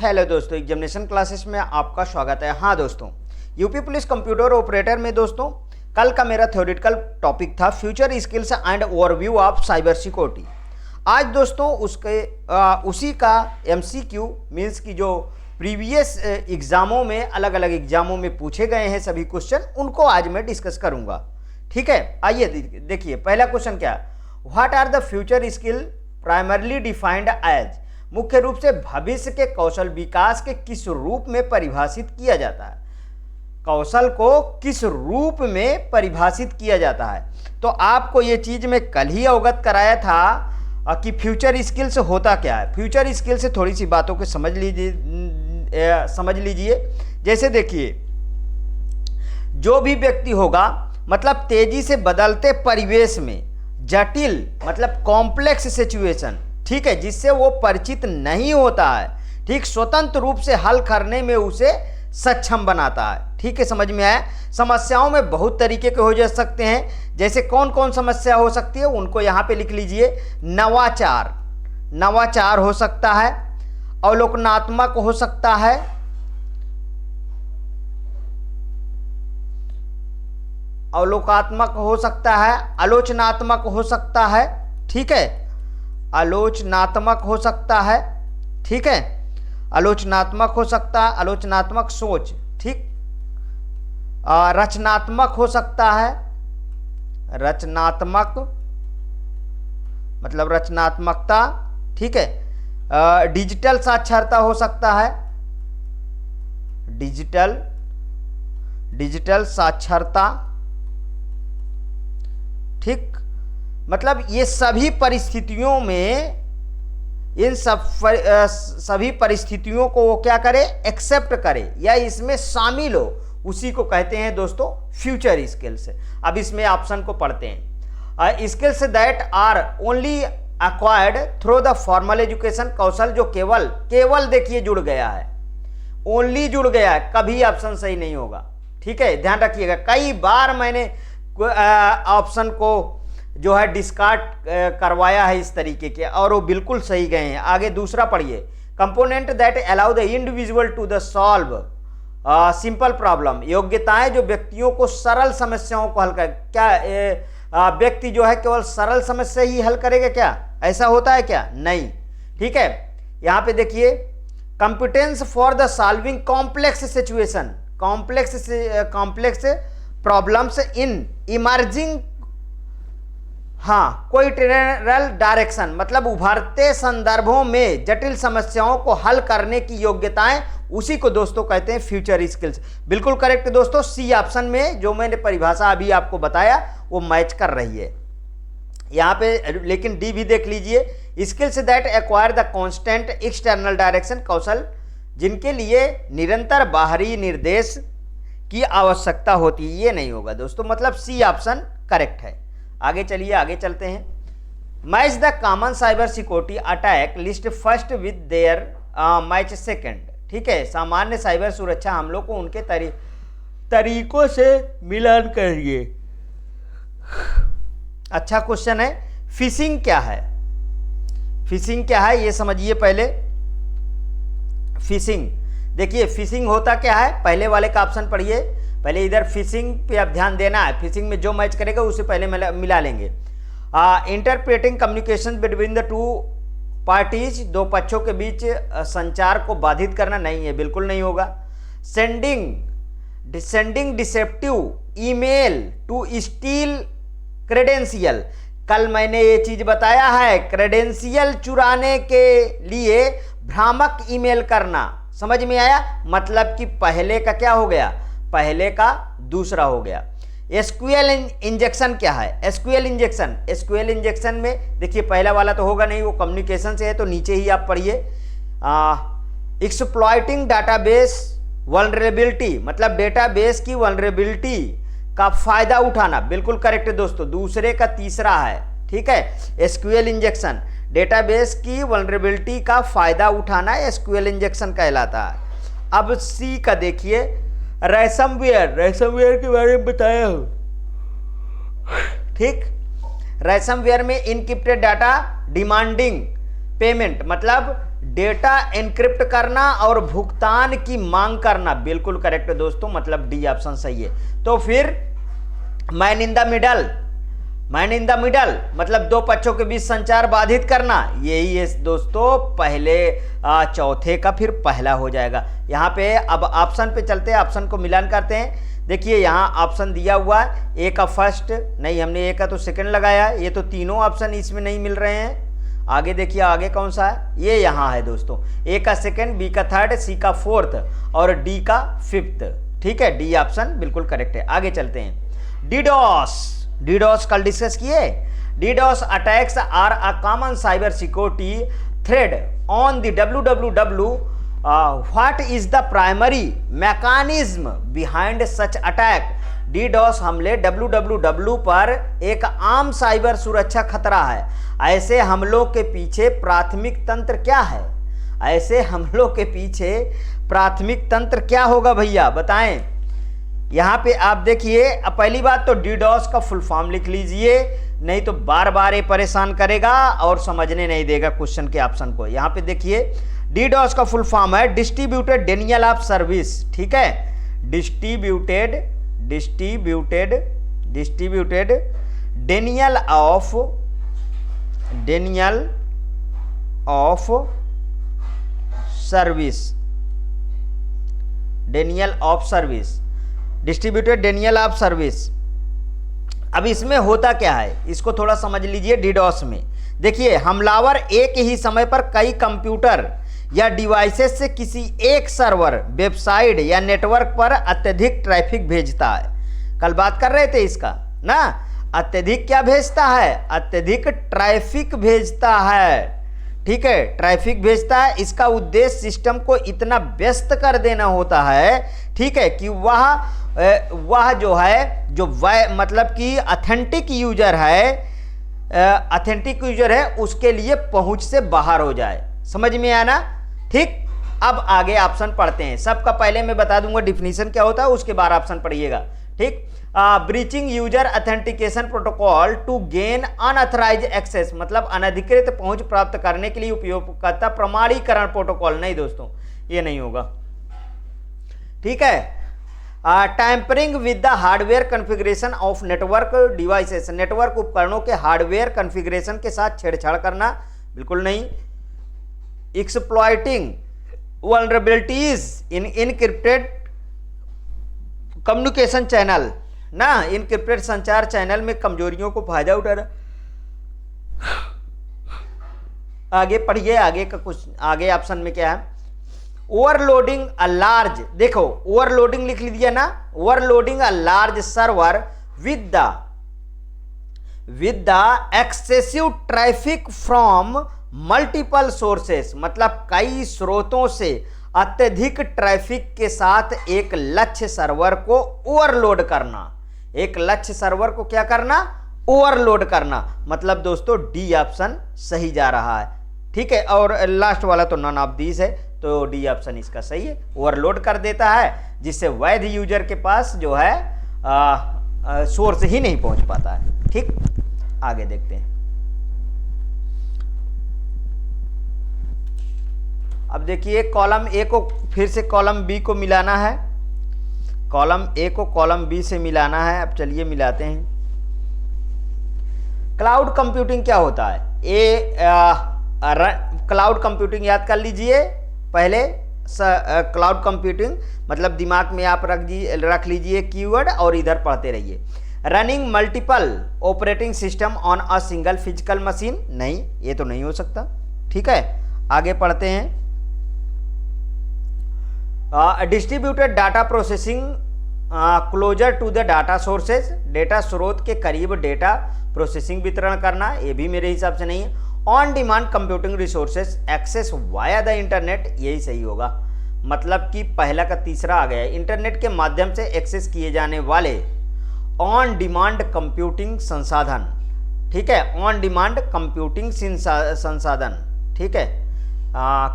Hello दोस्तों, examination classes में आपका स्वागत है। हाँ दोस्तों, यूपी पुलिस कंप्यूटर ऑपरेटर में दोस्तों कल का मेरा थ्योरेटिकल टॉपिक था future skills and overview of cyber security. आज दोस्तों उसी का एमसीक्यू मीन्स की जो प्रीवियस एग्जामों में अलग अलग एग्जामों में पूछे गए हैं सभी क्वेश्चन, उनको आज मैं डिस्कस करूंगा। ठीक है, आइए देखिए पहला क्वेश्चन क्या है। What are the future skill primarily defined as, मुख्य रूप से भविष्य के कौशल विकास के किस रूप में परिभाषित किया जाता है। कौशल को किस रूप में परिभाषित किया जाता है। तो आपको ये चीज मैं कल ही अवगत कराया था कि फ्यूचर स्किल्स होता क्या है। फ्यूचर स्किल से थोड़ी सी बातों को समझ लीजिए। जैसे देखिए, जो भी व्यक्ति होगा मतलब तेजी से बदलते परिवेश में जटिल मतलब कॉम्प्लेक्स सिचुएशन, ठीक है, जिससे वो परिचित नहीं होता है, ठीक, स्वतंत्र रूप से हल करने में उसे सक्षम बनाता है। ठीक है, समझ में आया। समस्याओं में बहुत तरीके के हो जा सकते हैं। जैसे कौन कौन समस्या हो सकती है उनको यहां पे लिख लीजिए। नवाचार हो सकता है, अवलोकनात्मक हो सकता है, हो सकता है, आलोचनात्मक हो सकता है, ठीक है, आलोचनात्मक हो सकता है, ठीक है, आलोचनात्मक हो सकता है, आलोचनात्मक सोच, ठीक, रचनात्मक हो सकता है, रचनात्मक मतलब रचनात्मकता, ठीक है, डिजिटल साक्षरता हो सकता है, डिजिटल साक्षरता, ठीक, मतलब ये सभी परिस्थितियों में इन सभी परिस्थितियों को वो क्या करे, एक्सेप्ट करे या इसमें शामिल हो, उसी को कहते हैं दोस्तों फ्यूचर स्किल्स। अब इसमें ऑप्शन को पढ़ते हैं। Skills that are only acquired through the formal education, कौशल जो केवल देखिए जुड़ गया है, ओनली जुड़ गया है, कभी ऑप्शन सही नहीं होगा। ठीक है, ध्यान रखिएगा। कई बार मैंने ऑप्शन को जो है डिस्कार्ड करवाया है इस तरीके के, और वो बिल्कुल सही गए हैं। आगे दूसरा पढ़िए। Component that allow the individual to the solve simple problem, योग्यताएं जो व्यक्तियों को सरल समस्याओं को हल कर, क्या व्यक्ति जो है केवल सरल समस्या ही हल करेगा क्या, ऐसा होता है क्या? नहीं। ठीक है, यहां पे देखिए competence for the solving complex situation, complex problems in emerging, हाँ, कोई जनरल डायरेक्शन मतलब उभरते संदर्भों में जटिल समस्याओं को हल करने की योग्यताएं, उसी को दोस्तों कहते हैं फ्यूचर स्किल्स। बिल्कुल करेक्ट दोस्तों, सी ऑप्शन में जो मैंने परिभाषा अभी आपको बताया वो मैच कर रही है यहाँ पे। लेकिन डी भी देख लीजिए। Skills that acquire the constant external direction, कौशल जिनके लिए निरंतर बाहरी निर्देश की आवश्यकता होती है, ये नहीं होगा दोस्तों, मतलब सी ऑप्शन करेक्ट है। आगे चलिए, आगे चलते हैं। Match the common cyber security attack list first with their match second, ठीक है, सामान्य साइबर सुरक्षा हमलों को उनके तरीकों से मिलान करिए। अच्छा क्वेश्चन है। फिशिंग क्या है? फिशिंग क्या है ये समझिए पहले। फिशिंग देखिए, फिशिंग होता क्या है, पहले वाले का ऑप्शन पढ़िए। पहले इधर फिशिंग पे आप ध्यान देना है, फिशिंग में जो मैच करेगा उसे पहले मिला लेंगे। Interpreting communication between the two parties, दो पक्षों के बीच संचार को बाधित करना, नहीं है, बिल्कुल नहीं होगा। Sending deceptive email to steal credential, कल मैंने ये चीज बताया है, क्रेडेंशियल चुराने के लिए भ्रामक ईमेल करना, समझ में आया? मतलब कि पहले का क्या हो गया, पहले का दूसरा हो गया। एसक्यूएल इंजेक्शन क्या है? एसक्यूएल इंजेक्शन में देखिए पहला वाला तो होगा नहीं, वो कम्युनिकेशन से है, तो नीचे ही आप पढ़िए। एक्सप्लॉइटिंग डाटाबेस वल्नरेबिलिटी, मतलब डेटाबेस की वल्नरेबिलिटी का फायदा उठाना, बिल्कुल करेक्ट है दोस्तों, दूसरे का तीसरा है। ठीक है, एसक्यूएल इंजेक्शन डेटाबेस की वल्नरेबिलिटी का फायदा उठाना एसक्यूएल इंजेक्शन कहलाता है। अब सी का देखिए, रैनसमवेयर के बारे में बताया हूं, ठीक। रैनसमवेयर में इनक्रिप्टेड डाटा डिमांडिंग पेमेंट, मतलब डेटा एनक्रिप्ट करना और भुगतान की मांग करना। बिल्कुल करेक्ट दोस्तों, मतलब डी ऑप्शन सही है। तो फिर man in the middle, man in the middle मतलब दो पक्षों के बीच संचार बाधित करना, यही है दोस्तों पहले चौथे का फिर पहला हो जाएगा। यहाँ पे अब ऑप्शन पे चलते हैं, ऑप्शन को मिलान करते हैं। देखिए यहाँ ऑप्शन दिया हुआ है, ए का फर्स्ट नहीं, हमने ए का तो सेकंड लगाया है, ये तो तीनों ऑप्शन इसमें नहीं मिल रहे हैं। आगे देखिए आगे कौन सा है, ये यहाँ है दोस्तों, ए का सेकंड, बी का थर्ड, सी का फोर्थ और डी का फिफ्थ। ठीक है, डी ऑप्शन बिल्कुल करेक्ट है। आगे चलते हैं। डीडॉस, डीडॉस कल डिस्कस किए। DDoS attacks are a common cyber security threat on the www। What is the primary mechanism behind such attack. DDoS हमले www पर एक आम साइबर सुरक्षा खतरा है। ऐसे हमलों के पीछे प्राथमिक तंत्र क्या है? ऐसे हमलों के पीछे प्राथमिक तंत्र क्या होगा भैया बताएं। यहाँ पे आप देखिए, पहली बात तो डीडॉस का फुल फॉर्म लिख लीजिए, नहीं तो बार बार ये परेशान करेगा और समझने नहीं देगा क्वेश्चन के ऑप्शन को। यहाँ पे देखिए डीडॉस का फुल फॉर्म है डिस्ट्रीब्यूटेड डेनियल ऑफ सर्विस। ठीक है, distributed Daniel of service, Daniel of service, distributed Daniel of service. अब इसमें होता क्या है इसको थोड़ा समझ लीजिए। डीडॉस में देखिए हमलावर एक ही समय पर कई कंप्यूटर या डिवाइसेस से किसी एक सर्वर, वेबसाइट या नेटवर्क पर अत्यधिक ट्रैफिक भेजता है। कल बात कर रहे थे इसका ना, अत्यधिक क्या भेजता है, अत्यधिक ट्रैफिक भेजता है। ठीक है, ट्रैफिक भेजता है। इसका उद्देश्य सिस्टम को इतना व्यस्त कर देना होता है, ठीक है, कि वह जो है, जो मतलब कि ऑथेंटिक यूजर है, उसके लिए पहुंच से बाहर हो जाए। समझ में आया ना? ठीक, अब आगे ऑप्शन पढ़ते हैं। सबका पहले मैं बता दूंगा डिफिनीशन क्या होता है, उसके बाद ऑप्शन पढ़िएगा। ठीक, breaching user authentication protocol to gain unauthorised access, मतलब अनधिकृत पहुंच प्राप्त करने के लिए उपयोगकर्ता प्रमाणीकरण प्रोटोकॉल। नहीं दोस्तों, ये नहीं होगा। ठीक है, tampering with the hardware configuration of network devices, network उपकरणों के हार्डवेयर कॉन्फ़िगरेशन के साथ छेड़छाड़ करना, बिल्कुल नहीं। एक्सप्लॉइटिंग वल्नरेबिलिटीज इन इनक्रिप्टेड कम्युनिकेशन चैनल ना, इनक्रिप्टेड संचार चैनल में कमजोरियों को फायदा उठाना। आगे पढ़िए, आगे का कुछ, आगे ऑप्शन में क्या है, ओवरलोडिंग अ लार्ज, देखो ओवरलोडिंग लिख लीजिए ना, overloading a large server with the excessive traffic from multiple sources, मतलब कई स्रोतों से अत्यधिक ट्रैफिक के साथ एक लक्ष्य सर्वर को ओवरलोड करना। एक लक्ष्य सर्वर को क्या करना, ओवरलोड करना। मतलब दोस्तों डी ऑप्शन सही जा रहा है। ठीक है, और लास्ट वाला तो नन ऑफ दीज है, तो डी ऑप्शन इसका सही है। ओवरलोड कर देता है जिससे वैध यूजर के पास जो है सोर्स ही नहीं पहुंच पाता है। ठीक, आगे देखते हैं। अब देखिए कॉलम ए को फिर से कॉलम बी को मिलाना है, कॉलम ए को कॉलम बी से मिलाना है। अब चलिए मिलाते हैं। क्लाउड कंप्यूटिंग क्या होता है? क्लाउड कंप्यूटिंग याद कर लीजिए पहले। क्लाउड कंप्यूटिंग मतलब दिमाग में आप रख लीजिए कीवर्ड और इधर पढ़ते रहिए। Running multiple operating system on a single physical machine, नहीं ये तो नहीं हो सकता। ठीक है, आगे पढ़ते हैं। Distributed data processing closer to the data sources, data स्रोत के करीब डेटा प्रोसेसिंग वितरण करना, ये भी मेरे हिसाब से नहीं है। On demand computing resources access via the internet, यही सही होगा। मतलब कि पहला का तीसरा आ गया, इंटरनेट के माध्यम से एक्सेस किए जाने वाले ऑन डिमांड कंप्यूटिंग संसाधन। ठीक है, ऑन डिमांड कंप्यूटिंग संसाधन। ठीक है,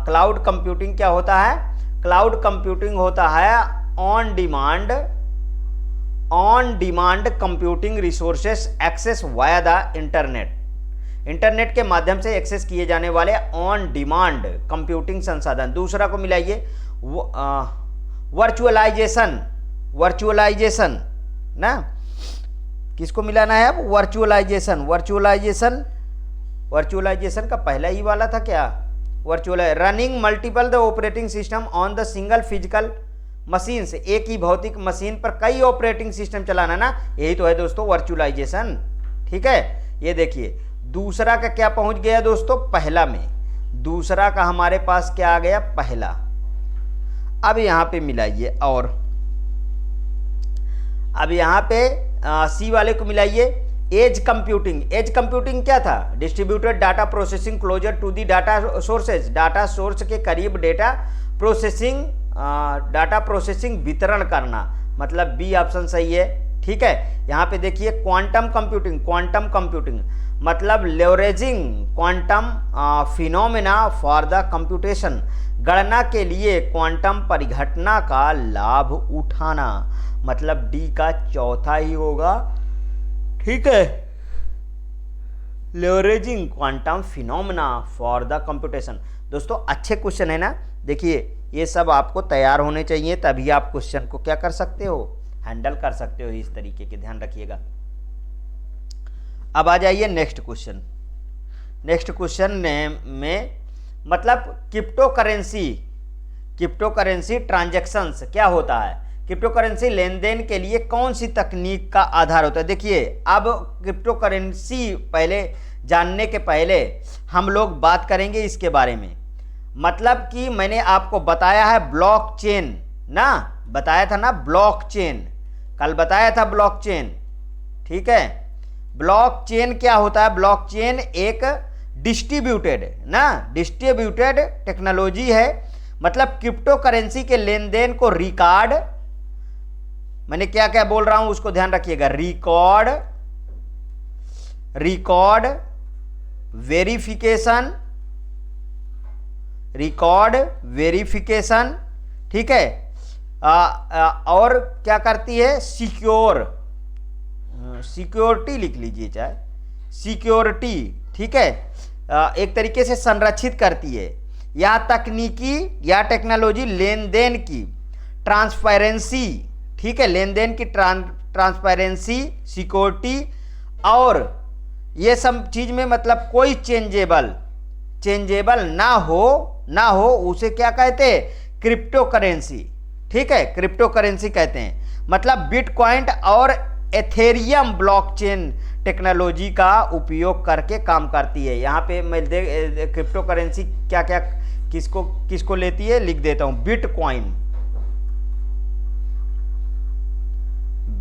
क्लाउड कंप्यूटिंग क्या होता है? क्लाउड कंप्यूटिंग होता है on demand computing resources access via the internet. Internet के माध्यम से एक्सेस किए जाने वाले ऑन डिमांड कंप्यूटिंग संसाधन। दूसरा को मिलाइए वर्चुअलाइजेशन, वर्चुअलाइजेशन ना, किसको मिलाना है अब, वर्चुअलाइजेशन। वर्चुअलाइजेशन, वर्चुअलाइजेशन का पहला ही वाला था क्या, virtual running multiple the operating system on the single physical machine से, एक ही भौतिक मशीन पर कई ऑपरेटिंग सिस्टम चलाना ना, यही तो है दोस्तों वर्चुअलाइजेशन। ठीक है, ये देखिए दूसरा का क्या पहुंच गया दोस्तों, पहला में, दूसरा का हमारे पास क्या आ गया, पहला। अब यहां पे मिलाइए, और अब यहां पे सी वाले को मिलाइए एज कंप्यूटिंग। एज कंप्यूटिंग क्या था, distributed data processing closer to the data sources, data source के करीब डेटा प्रोसेसिंग, डाटा प्रोसेसिंग वितरण करना, मतलब बी ऑप्शन सही है। ठीक है, यहाँ पे देखिए क्वांटम कंप्यूटिंग, क्वांटम कंप्यूटिंग मतलब leveraging quantum phenomena for the computation, गणना के लिए क्वांटम परिघटना का लाभ उठाना, मतलब डी का चौथा ही होगा। ठीक है, leveraging quantum phenomena for the computation. दोस्तों अच्छे क्वेश्चन है ना, देखिए ये सब आपको तैयार होने चाहिए, तभी आप क्वेश्चन को क्या कर सकते हो, हैंडल कर सकते हो इस तरीके के, ध्यान रखिएगा। अब आ जाइए नेक्स्ट क्वेश्चन। नेक्स्ट क्वेश्चन में मतलब crypto currency, crypto currency transactions क्या होता है, क्रिप्टो करेंसी लेन देन के लिए कौन सी तकनीक का आधार होता है। देखिए अब क्रिप्टो करेंसी पहले जानने के पहले हम लोग बात करेंगे इसके बारे में, मतलब कि मैंने आपको बताया है ब्लॉकचेन ना, बताया था ना ब्लॉकचेन, कल बताया था ब्लॉकचेन। ठीक है, ब्लॉकचेन क्या होता है, ब्लॉकचेन एक डिस्ट्रीब्यूटेड ना, डिस्ट्रीब्यूटेड टेक्नोलॉजी है, मतलब क्रिप्टो करेंसी के लेन देन को रिकॉर्ड, मैंने क्या क्या बोल रहा हूं उसको ध्यान रखिएगा, record, record verification, record verification, ठीक है, और क्या करती है, सिक्योर, सिक्योरिटी लिख लीजिए चाहे, सिक्योरिटी, ठीक है, एक तरीके से संरक्षित करती है, या तकनीकी या टेक्नोलॉजी लेन देन की ट्रांसपेरेंसी, ठीक है, लेन देन की ट्रांसपेरेंसी, सिक्योरिटी, और ये सब चीज में मतलब कोई चेंजेबल ना हो उसे क्या कहते हैं, क्रिप्टो करेंसी। ठीक है, क्रिप्टो करेंसी कहते हैं, मतलब बिटकॉइन और एथेरियम ब्लॉकचेन टेक्नोलॉजी का उपयोग करके काम करती है। यहाँ पे मैं क्रिप्टो करेंसी क्या क्या किसको लेती है लिख देता हूँ, बिटकॉइन,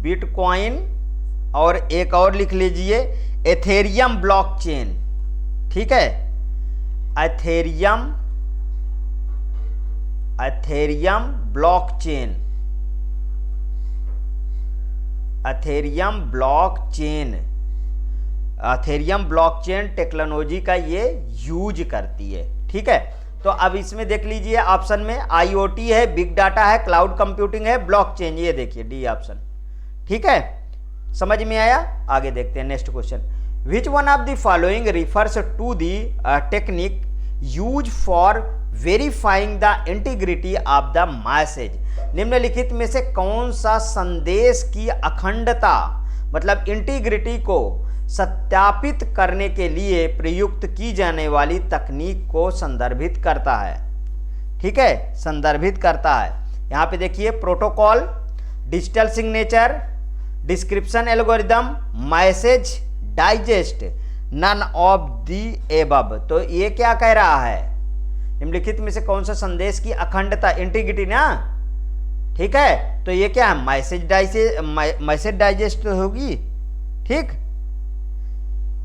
बिटकॉइन, और एक और लिख लीजिए एथेरियम ब्लॉकचेन। ठीक है, Ethereum blockchain, Ethereum blockchain, Ethereum blockchain technology का ये यूज करती है। ठीक है, तो अब इसमें देख लीजिए ऑप्शन में आईओटी है, बिग डाटा है, क्लाउड कंप्यूटिंग है, ब्लॉकचेन, ये देखिए डी ऑप्शन। ठीक है, समझ में आया, आगे देखते हैं next question. Which one of the following refers to the technique use for verifying the integrity of the message, निम्नलिखित में से कौन सा संदेश की अखंडता मतलब इंटीग्रिटी को सत्यापित करने के लिए प्रयुक्त की जाने वाली तकनीक को संदर्भित करता है। ठीक है, संदर्भित करता है। यहां पे देखिए protocol, digital signature, description algorithm, message digest, none of the above. तो ये क्या कह रहा है, निम्नलिखित में से कौन सा संदेश की अखंडता, इंटीग्रिटी ना, ठीक है, तो ये क्या है, मैसेज डाइजेस्ट होगी। ठीक,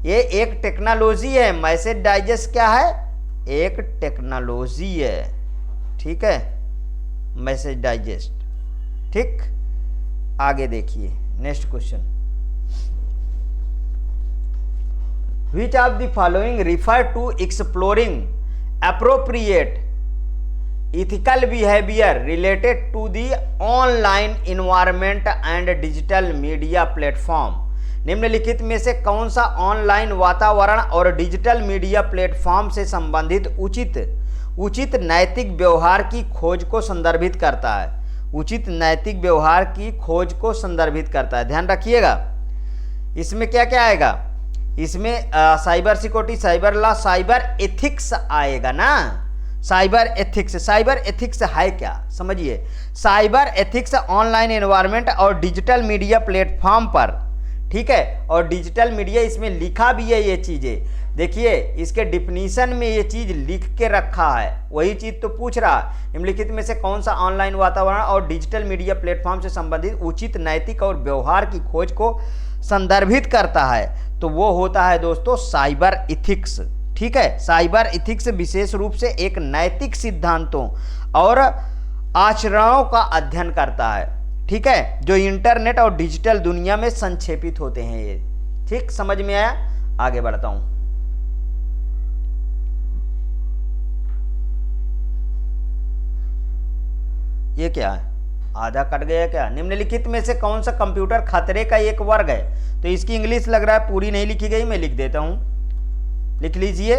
ये एक टेक्नोलॉजी है, मैसेज डाइजेस्ट क्या है, एक टेक्नोलॉजी है। ठीक है, मैसेज डाइजेस्ट। ठीक, आगे देखिए next question. Which of the following refer to exploring appropriate ethical behavior related to the online environment and digital media platform? निम्नलिखित में से कौन सा ऑनलाइन वातावरण और डिजिटल मीडिया प्लेटफॉर्म से संबंधित उचित नैतिक व्यवहार की खोज को संदर्भित करता है? उचित नैतिक व्यवहार की खोज को संदर्भित करता है। ध्यान रखिएगा, इसमें क्या क्या आएगा? इसमें cyber security, cyber law, cyber ethics आएगा ना। साइबर एथिक्स है क्या, समझिए। साइबर एथिक्स ऑनलाइन एनवायरनमेंट और डिजिटल मीडिया प्लेटफॉर्म पर, ठीक है, और डिजिटल मीडिया इसमें लिखा भी है ये चीजें। देखिए इसके डिफिनीशन में ये चीज लिख के रखा है, वही चीज तो पूछ रहा है। निम्नलिखित में से कौन सा ऑनलाइन वातावरण और डिजिटल मीडिया प्लेटफॉर्म से संबंधित उचित नैतिक और व्यवहार की खोज को संदर्भित करता है? तो वो होता है दोस्तों साइबर इथिक्स। ठीक है, साइबर इथिक्स विशेष रूप से एक नैतिक सिद्धांतों और आचरणों का अध्ययन करता है, ठीक है, जो इंटरनेट और डिजिटल दुनिया में संक्षेपित होते हैं ये। ठीक, समझ में आया? आगे बढ़ता हूं। ये क्या है, आधा कट गया क्या? निम्नलिखित में से कौन सा कंप्यूटर खतरे का एक वर्ग है? तो इसकी इंग्लिश लग रहा है पूरी नहीं लिखी गई, मैं लिख देता हूं, लिख लीजिए,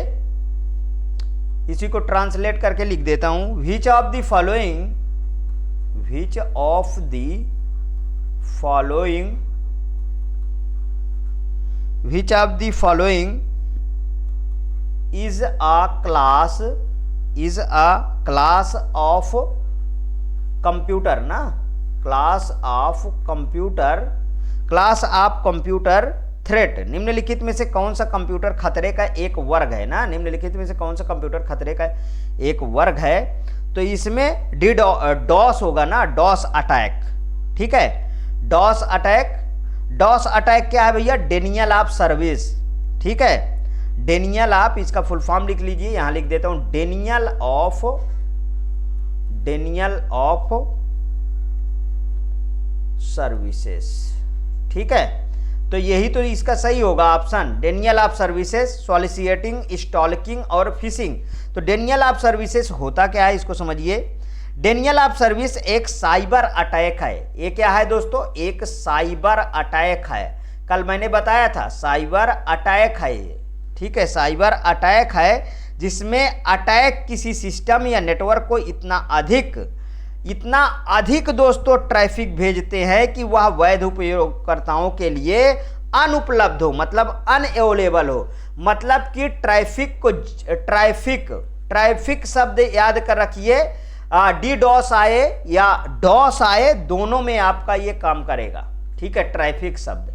इसी को ट्रांसलेट करके लिख देता हूं। Which of the following is a class of computer ना, क्लास ऑफ कंप्यूटर थ्रेट। निम्नलिखित में से कौन सा कंप्यूटर खतरे का एक वर्ग है ना, निम्नलिखित में से कौन सा कंप्यूटर खतरे का एक वर्ग है? तो इसमें डॉस होगा ना, डॉस अटैक। ठीक है, डॉस अटैक क्या है भैया? Daniel of service. ठीक है, डेनियल ऑफ, इसका फुल फॉर्म लिख लीजिए, यहां लिख देता हूं, डेनियल ऑफ सर्विसेज। ठीक है, तो यही तो इसका सही होगा option, denial of services, soliciting, stalking और फिशिंग। तो डेनियल ऑफ सर्विसेज होता क्या है इसको समझिए। डेनियल ऑफ सर्विस एक साइबर अटैक है। ये क्या है दोस्तों? एक साइबर अटैक है। कल मैंने बताया था साइबर अटैक है ये। ठीक है, साइबर अटैक है जिसमें अटैक किसी सिस्टम या नेटवर्क को इतना अधिक दोस्तों ट्रैफिक भेजते हैं कि वह वैध उपयोगकर्ताओं के लिए अनुपलब्ध हो, मतलब अनअवेलेबल हो। मतलब कि ट्रैफिक शब्द याद कर रखिए, डीडॉस आए या डॉस आए, दोनों में आपका ये काम करेगा। ठीक है, ट्रैफिक शब्द।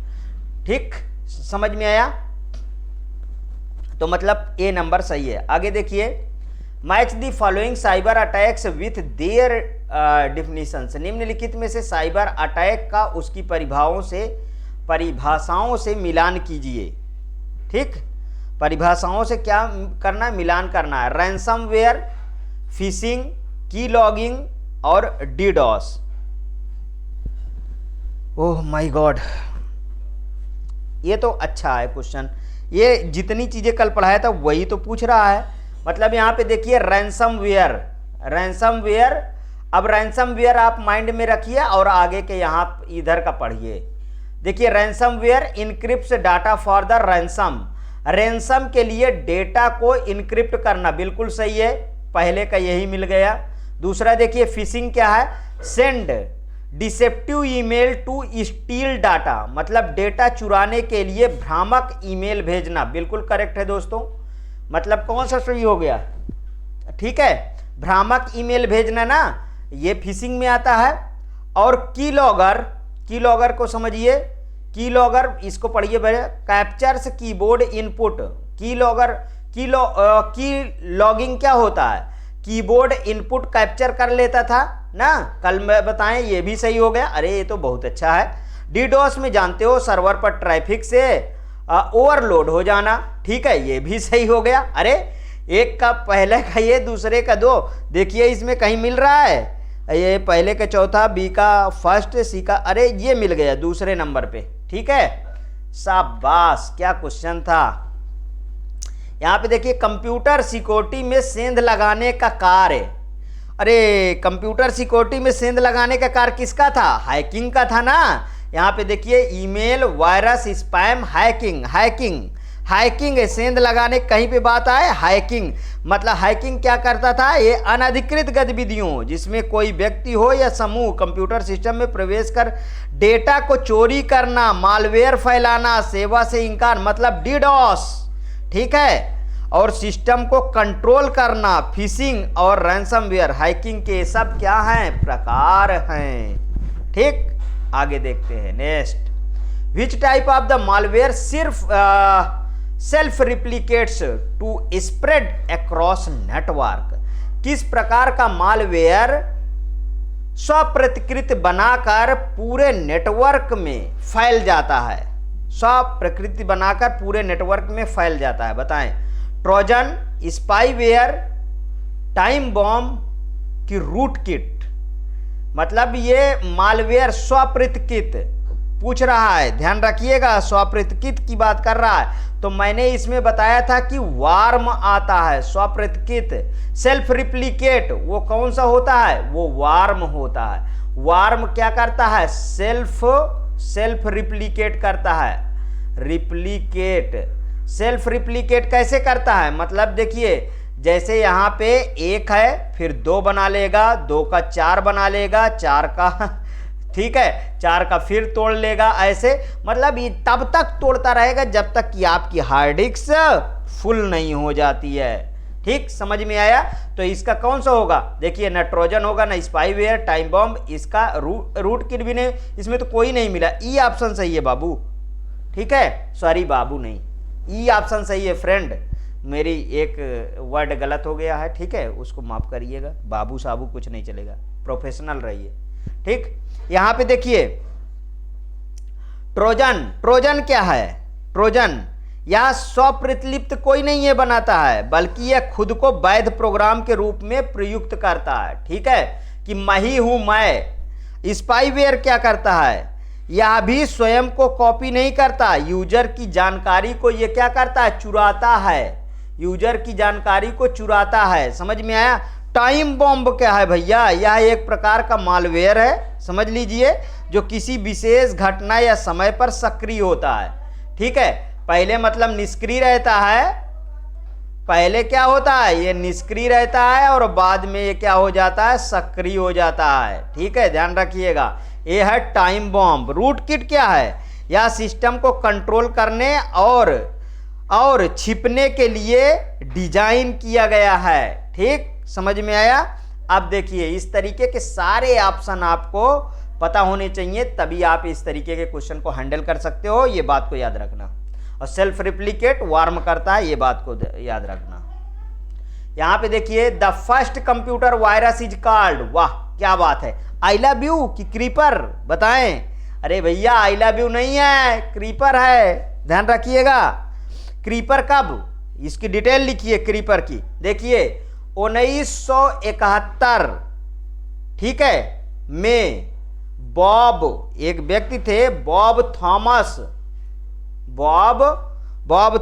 ठीक, समझ में आया? तो मतलब ए नंबर सही है। आगे देखिए, match the following cyber attacks with their definitions. निम्नलिखित में से साइबर अटैक का उसकी परिभाषाओं से मिलान कीजिए। ठीक, परिभाषाओं से क्या करना है? मिलान करना है। रैंसमवेयर, फिशिंग, की लॉगिंग और डीडॉस। ओह माय गॉड, ये तो अच्छा है क्वेश्चन। ये जितनी चीजें कल पढ़ाया था वही तो पूछ रहा है। मतलब यहाँ पे देखिए रैंसमवेयर। अब रैंसमवेयर आप माइंड में रखिए और आगे के यहाँ इधर का पढ़िए। देखिए, ransomware encrypts data for the ransom के लिए डेटा को इनक्रिप्ट करना, बिल्कुल सही है, पहले का यही मिल गया। दूसरा देखिए, फिशिंग क्या है? Send deceptive email to steal data, मतलब डेटा चुराने के लिए भ्रामक ईमेल भेजना, बिल्कुल करेक्ट है दोस्तों। मतलब कौन सा सही हो गया? ठीक है, भ्रामक ईमेल भेजना ना, ये फिशिंग में आता है। और कीलॉगर को समझिए, कीलॉगर इसको पढ़िए भैया, कैप्चर्स कीबोर्ड इनपुट। की लॉगिंग क्या होता है? कीबोर्ड इनपुट कैप्चर कर लेता था ना, कल मैं बताएं, ये भी सही हो गया। अरे ये तो बहुत अच्छा है। डीडोस में जानते हो सर्वर पर ट्रैफिक से ओवरलोड हो जाना। ठीक है, ये भी सही हो गया। अरे एक का पहले का ये, दूसरे का दो, देखिए इसमें कहीं मिल रहा है, ये पहले का चौथा, बी का फर्स्ट, सी का, अरे ये मिल गया दूसरे नंबर पे। ठीक है, शाबाश, क्या क्वेश्चन था। यहाँ पे देखिए, कंप्यूटर सिक्योरिटी में सेंध लगाने का कार्य। अरे कंप्यूटर सिक्योरिटी में सेंध लगाने का कार्य किसका था? हैकिंग का था ना। यहाँ पे देखिए ईमेल वायरस स्पैम हैकिंग सेंध लगाने कहीं पे बात आए हैकिंग, मतलब हैकिंग क्या करता था, ये अनधिकृत गतिविधियों जिसमें कोई व्यक्ति हो या समूह कंप्यूटर सिस्टम में प्रवेश कर डेटा को चोरी करना, मालवेयर फैलाना, सेवा से इंकार मतलब डीडॉस, ठीक है, और सिस्टम को कंट्रोल करना, फिशिंग और रैंसमवेयर, हैकिंग के सब क्या हैं, प्रकार हैं। ठीक, आगे देखते हैं next. Which type of the malware सिर्फ self replicates to spread across network, किस प्रकार का मालवेयर स्वप्रतिकृत बनाकर पूरे नेटवर्क में फैल जाता है, स्वप्रकृति बनाकर पूरे नेटवर्क में फैल जाता है, बताएं। ट्रोजन, स्पाईवेयर, टाइम बॉम्ब की रूट किट, मतलब ये मालवेयर स्वप्रतिकृत पूछ रहा है, ध्यान रखिएगा, स्वप्रतिकृत की बात कर रहा है। तो मैंने इसमें बताया था कि वार्म आता है, स्वप्रतिकृत। सेल्फ रिप्लिकेट वो कौन सा होता है, वो वार्म होता है। वार्म क्या करता है, सेल्फ रिप्लिकेट करता है, सेल्फ रिप्लिकेट कैसे करता है, मतलब देखिए जैसे यहाँ पे 1 है, फिर 2 बना लेगा, 2 का 4 बना लेगा, 4 का ठीक है 4 का फिर तोड़ लेगा, ऐसे मतलब ये तब तक तोड़ता रहेगा जब तक कि आपकी हार्ड डिस्क फुल नहीं हो जाती है। ठीक, समझ में आया। तो इसका कौन सा होगा, देखिए ना ट्रोजन होगा, ना स्पाईवेयर, टाइम बॉम्ब, इसका रूट किट भी नहीं, इसमें तो कोई नहीं मिला। ई ऑप्शन सही है बाबू, ठीक है, सॉरी बाबू नहीं, ई ऑप्शन सही है फ्रेंड, मेरी एक वर्ड गलत हो गया है, ठीक है, उसको माफ करिएगा, बाबू साबू कुछ नहीं चलेगा, प्रोफेशनल रहिए। ठीक, यहां पे देखिए ट्रोजन क्या है, ट्रोजन यह स्वप्रतिलिप्त कोई नहीं है बनाता है, बल्कि यह खुद को वैध प्रोग्राम के रूप में प्रयुक्त करता है। ठीक है, कि मैं ही हूं मैं। स्पाईवेयर क्या करता है, यह भी स्वयं को कॉपी नहीं करता, यूजर की जानकारी को यह क्या करता है, चुराता है, यूजर की जानकारी को चुराता है। समझ में आया। टाइम बॉम्ब क्या है भैया, यह एक प्रकार का मालवेयर है, समझ लीजिए, जो किसी विशेष घटना या समय पर सक्रिय होता है। ठीक है, पहले मतलब निष्क्रिय रहता है, पहले क्या होता है, ये निष्क्रिय रहता है और बाद में ये क्या हो जाता है, सक्रिय हो जाता है। ठीक है, ध्यान रखिएगा, ये है टाइम बॉम्ब। रूट किट क्या है, यह सिस्टम को कंट्रोल करने और छिपने के लिए डिजाइन किया गया है। ठीक, समझ में आया। अब देखिए इस तरीके के सारे ऑप्शन आपको पता होने चाहिए, तभी आप इस तरीके के क्वेश्चन को हैंडल कर सकते हो, ये बात को याद रखना। और सेल्फ रिप्लिकेट वार्म करता है, ये बात को याद रखना। यहां पे देखिए the first computer virus is called, वाह क्या बात है, आई लव यू कि क्रीपर, बताएं। अरे भैया आई लव यू नहीं है, क्रीपर है, ध्यान रखिएगा। क्रीपर कब, इसकी डिटेल लिखिए क्रीपर की। देखिए 1971, ठीक है, में बॉब, एक व्यक्ति थे बॉब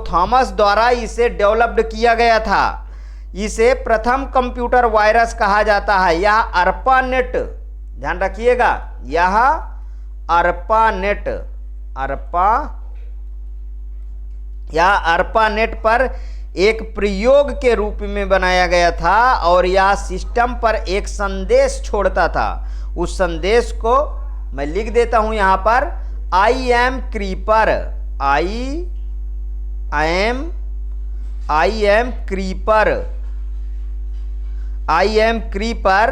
थॉमस द्वारा इसे डेवलप्ड किया गया था। इसे प्रथम कंप्यूटर वायरस कहा जाता है। यह अर्पानेट, ध्यान रखिएगा, यह अर्पानेट पर एक प्रयोग के रूप में बनाया गया था और यह सिस्टम पर एक संदेश छोड़ता था। उस संदेश को मैं लिख देता हूं यहां पर, I am creeper, I am creeper,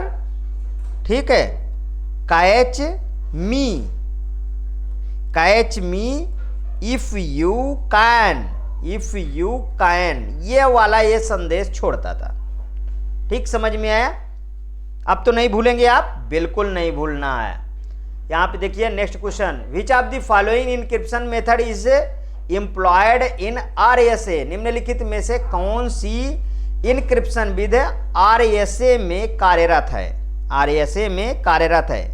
ठीक है, catch me if you can, ये वाला ये संदेश छोड़ता था। ठीक, समझ में आया। अब तो नहीं भूलेंगे आप, बिल्कुल नहीं भूलना है। यहां पे देखिए next question, which of the following encryption method is employed in RSA, निम्नलिखित में से कौन सी इनक्रिप्शन विधि आरएसए में कार्यरत है, आरएसए में कार्यरत है।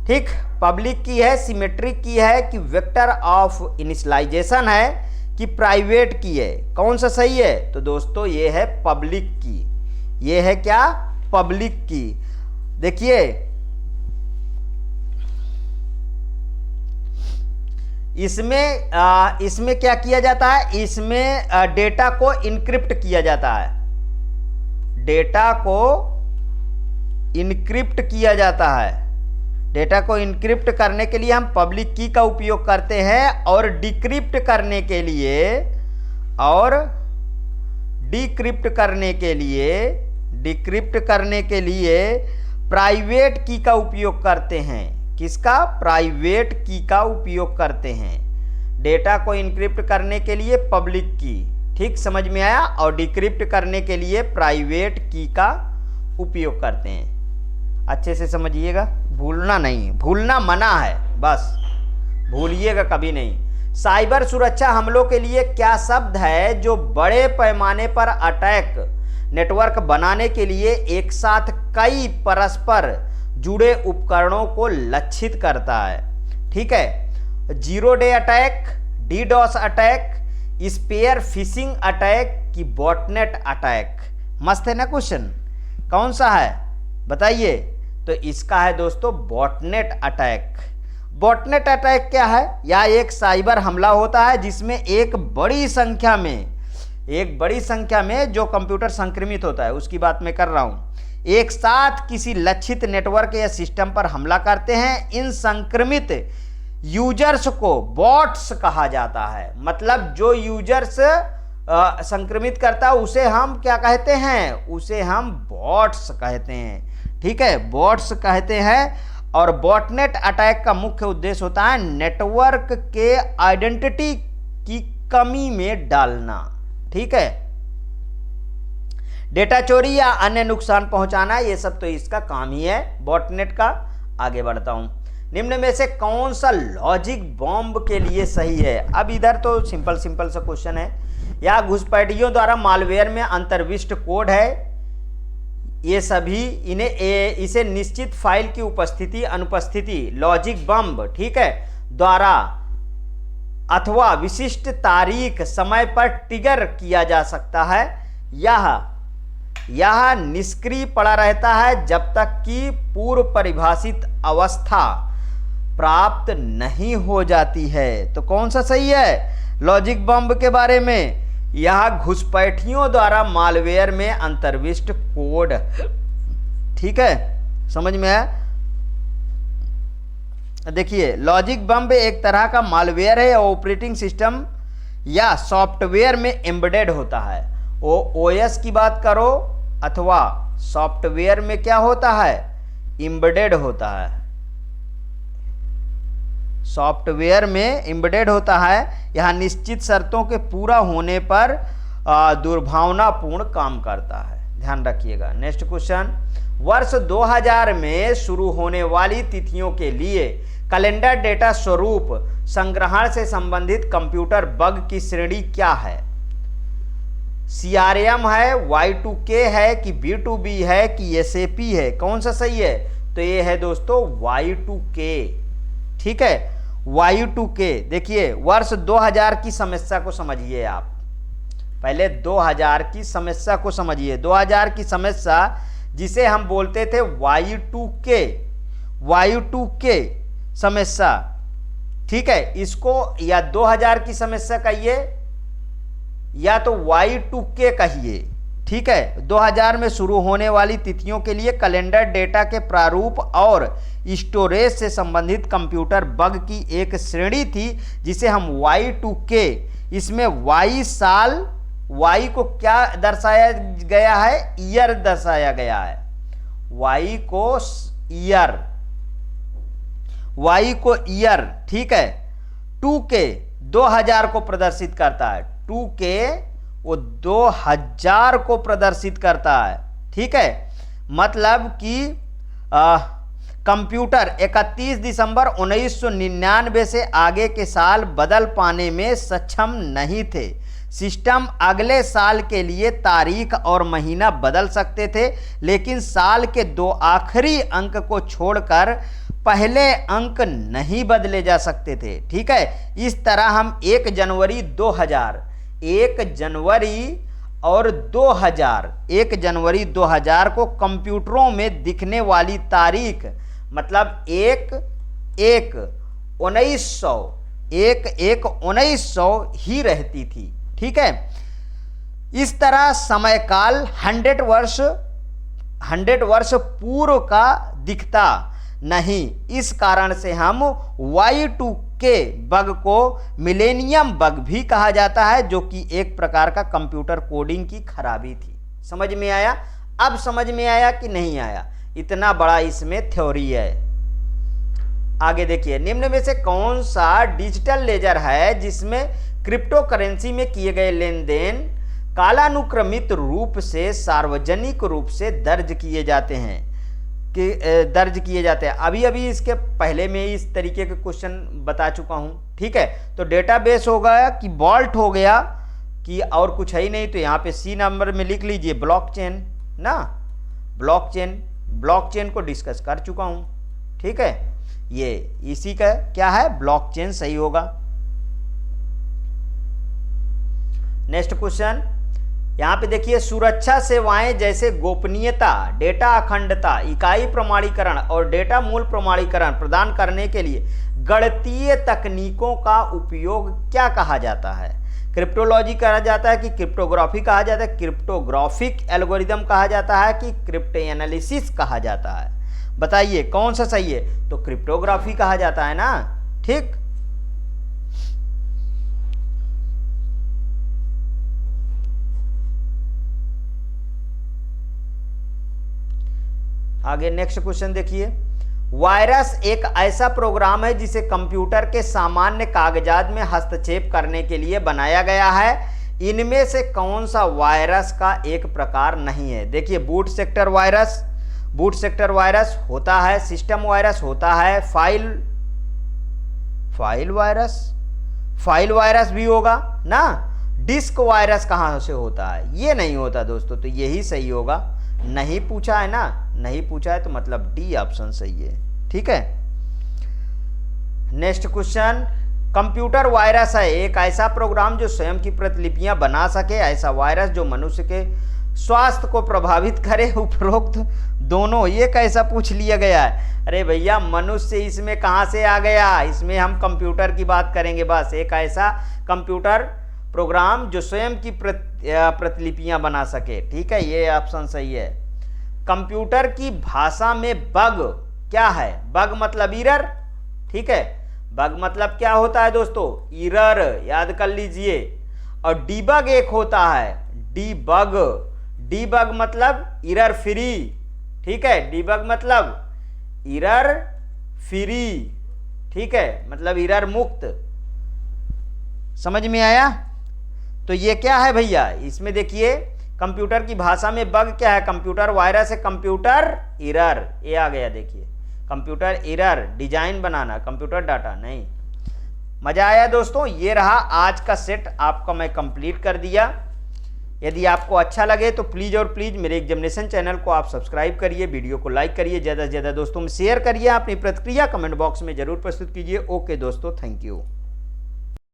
ठीक, पब्लिक की है, सिमेट्रिक की है, कि वेक्टर ऑफ इनिशियलाइजेशन है, कि प्राइवेट की है, कौन सा सही है। तो दोस्तों ये है पब्लिक की, ये है क्या, पब्लिक की। देखिए इसमें क्या किया जाता है, इसमें डेटा को इनक्रिप्ट किया जाता है, डेटा को इनक्रिप्ट किया जाता है। डेटा को इनक्रिप्ट करने के लिए हम पब्लिक की का उपयोग करते हैं और डिक्रिप्ट करने के लिए प्राइवेट की का उपयोग करते हैं। किसका? प्राइवेट की का उपयोग करते हैं। डेटा को इनक्रिप्ट करने के लिए पब्लिक की, ठीक समझ में आया, और डिक्रिप्ट करने के लिए प्राइवेट की का उपयोग करते हैं। अच्छे से समझिएगा, भूलना नहीं, भूलना मना है, बस भूलिएगा कभी नहीं। साइबर सुरक्षा हमलों के लिए क्या शब्द है जो बड़े पैमाने पर अटैक नेटवर्क बनाने के लिए एक साथ कई परस्पर जुड़े उपकरणों को लक्षित करता है। ठीक है, zero day attack, DDoS attack, spear phishing attack की बॉटनेट अटैक। मस्त है ना क्वेश्चन? कौन सा है बताइए? तो इसका है दोस्तों बॉटनेट अटैक। बॉटनेट अटैक क्या है? यह एक साइबर हमला होता है जिसमें एक बड़ी संख्या में जो कंप्यूटर संक्रमित होता है उसकी बात मैं कर रहा हूं, एक साथ किसी लक्षित नेटवर्क या सिस्टम पर हमला करते हैं। इन संक्रमित यूजर्स को बॉट्स कहा जाता है। मतलब जो यूजर्स संक्रमित करता है उसे हम क्या कहते हैं? उसे हम बॉट्स कहते हैं। ठीक है, बॉट्स कहते हैं। और बॉटनेट अटैक का मुख्य उद्देश्य होता है नेटवर्क के आइडेंटिटी की कमी में डालना। ठीक है, डेटा चोरी या अन्य नुकसान पहुंचाना, ये सब तो इसका काम ही है बॉटनेट का। आगे बढ़ता हूं, निम्न में से कौन सा लॉजिक बॉम्ब के लिए सही है? अब इधर तो सिंपल सा क्वेश्चन है। या घुसपैठियों द्वारा मालवेयर में अंतर्विष्ट कोड है, ये सभी इसे निश्चित फाइल की उपस्थिति अनुपस्थिति लॉजिक बम्ब, ठीक है, द्वारा अथवा विशिष्ट तारीख समय पर ट्रिगर किया जा सकता है। यह निष्क्रिय पड़ा रहता है जब तक कि पूर्व परिभाषित अवस्था प्राप्त नहीं हो जाती है। तो कौन सा सही है लॉजिक बम्ब के बारे में? यह घुसपैठियों द्वारा मालवेयर में अंतर्विष्ट कोड। ठीक है, समझ में आया? देखिए, लॉजिक बम्ब एक तरह का मालवेयर है, ऑपरेटिंग सिस्टम या सॉफ्टवेयर में एम्बेडेड होता है। ओएस की बात करो अथवा सॉफ्टवेयर में क्या होता है? एम्बेडेड होता है। सॉफ्टवेयर में एम्बेडेड होता है। यह निश्चित शर्तों के पूरा होने पर दुर्भावनापूर्ण काम करता है। ध्यान रखिएगा। नेक्स्ट क्वेश्चन, वर्ष 2000 में शुरू होने वाली तिथियों के लिए कैलेंडर डेटा स्वरूप संग्रहण से संबंधित कंप्यूटर बग की श्रेणी क्या है? CRM है, Y2K है कि B2B है कि SAP है? कौन सा सही है? तो ये है दोस्तों Y2K। ठीक है, Y2K। देखिए, वर्ष 2000 की समस्या को समझिए आप। पहले 2000 की समस्या को समझिए। 2000 की समस्या जिसे हम बोलते थे Y2K समस्या। ठीक है, इसको या 2000 की समस्या कहिए या तो Y2K कहिए। ठीक है, 2000 में शुरू होने वाली तिथियों के लिए कैलेंडर डेटा के प्रारूप और स्टोरेज से संबंधित कंप्यूटर बग की एक श्रेणी थी जिसे हम Y2K, इसमें Y साल, Y को क्या दर्शाया गया है? ईयर दर्शाया गया है। Y को ईयर। ठीक है, 2K 2000 को प्रदर्शित करता है। 2K वो 2000 को प्रदर्शित करता है। ठीक है, मतलब कि कंप्यूटर 31 दिसंबर 1999 से आगे के साल बदल पाने में सक्षम नहीं थे। सिस्टम अगले साल के लिए तारीख और महीना बदल सकते थे, लेकिन साल के 2 आखिरी अंक को छोड़कर पहले अंक नहीं बदले जा सकते थे। ठीक है, इस तरह हम 1 जनवरी 2000 को कंप्यूटरों में दिखने वाली तारीख, मतलब 1/1/1900 एक 1900 ही रहती थी। ठीक है, इस तरह समय काल 100 वर्ष पूर्व का दिखता नहीं। इस कारण से हम Y2K बग को मिलेनियम बग भी कहा जाता है, जो कि एक प्रकार का कंप्यूटर कोडिंग की खराबी थी। समझ में आया? अब समझ में आया कि नहीं आया? इतना बड़ा इसमें थ्योरी है। आगे देखिए, निम्न में से कौन सा डिजिटल लेजर है जिसमें क्रिप्टो करेंसी में किए गए लेन देन कालानुक्रमित रूप से सार्वजनिक रूप से दर्ज किए जाते हैं अभी इसके पहले में इस तरीके के क्वेश्चन बता चुका हूं। ठीक है, तो डेटाबेस हो गया कि वॉल्ट हो गया कि और कुछ है ही नहीं, तो यहाँ पे सी नंबर में लिख लीजिए ब्लॉकचेन ना। ब्लॉकचेन को डिस्कस कर चुका हूं। ठीक है, ये इसी का क्या है, ब्लॉकचेन सही होगा। नेक्स्ट क्वेश्चन यहां पे देखिए, सुरक्षा सेवाएं जैसे गोपनीयता, डेटा अखंडता, इकाई प्रमाणीकरण और डेटा मूल प्रमाणीकरण प्रदान करने के लिए गणितीय तकनीकों का उपयोग क्या कहा जाता है? क्रिप्टोलॉजी कहा जाता है कि क्रिप्टोग्राफी कहा जाता है, क्रिप्टोग्राफिक एल्गोरिदम कहा जाता है कि क्रिप्टो एनालिसिस कहा जाता है? बताइए कौन सा सही है? तो क्रिप्टोग्राफी कहा जाता है ना। ठीक, आगे नेक्स्ट क्वेश्चन देखिए, वायरस एक ऐसा प्रोग्राम है जिसे कंप्यूटर के सामान्य कागजात में हस्तक्षेप करने के लिए बनाया गया है। इनमें से कौन सा वायरस का एक प्रकार नहीं है? देखिए, बूट सेक्टर वायरस होता है, सिस्टम वायरस होता है, फाइल वायरस भी होगा ना। डिस्क वायरस कहां से होता है? ये नहीं होता दोस्तों, तो यही सही होगा। नहीं पूछा है ना, नहीं पूछा है तो मतलब डी ऑप्शन सही है। ठीक है, नेक्स्ट क्वेश्चन, कंप्यूटर वायरस है एक ऐसा प्रोग्राम जो स्वयं की प्रतिलिपियां बना सके, ऐसा वायरस जो मनुष्य के स्वास्थ्य को प्रभावित करे। उपरोक्त दोनों, ये कैसा पूछ लिया गया है? अरे भैया, मनुष्य इसमें कहां से आ गया? इसमें हम कंप्यूटर की बात करेंगे बस। एक ऐसा कंप्यूटर प्रोग्राम जो स्वयं की प्रतिलिपियां बना सके। ठीक है, ये ऑप्शन सही है। कंप्यूटर की भाषा में बग क्या है? बग मतलब इरर। ठीक है, बग मतलब क्या होता है दोस्तों? इरर, याद कर लीजिए। और डीबग एक होता है, डीबग मतलब इरर फ्री। ठीक है, डीबग मतलब इरर फ्री। ठीक है, मतलब इरर मुक्त। समझ में आया? तो ये क्या है भैया? इसमें देखिए, कंप्यूटर की भाषा में बग क्या है? कंप्यूटर वायरस है, कंप्यूटर एरर, ये आ गया। देखिए, कंप्यूटर एरर, डिजाइन बनाना, कंप्यूटर डाटा नहीं। मजा आया दोस्तों? ये रहा आज का सेट, आपका मैं कंप्लीट कर दिया। यदि आपको अच्छा लगे तो प्लीज़ और प्लीज़ मेरे एग्जामिनेशन चैनल को आप सब्सक्राइब करिए, वीडियो को लाइक करिए, ज़्यादा से ज़्यादा दोस्तों में शेयर करिए, अपनी प्रतिक्रिया कमेंट बॉक्स में जरूर प्रस्तुत कीजिए। ओके दोस्तों, थैंक यू।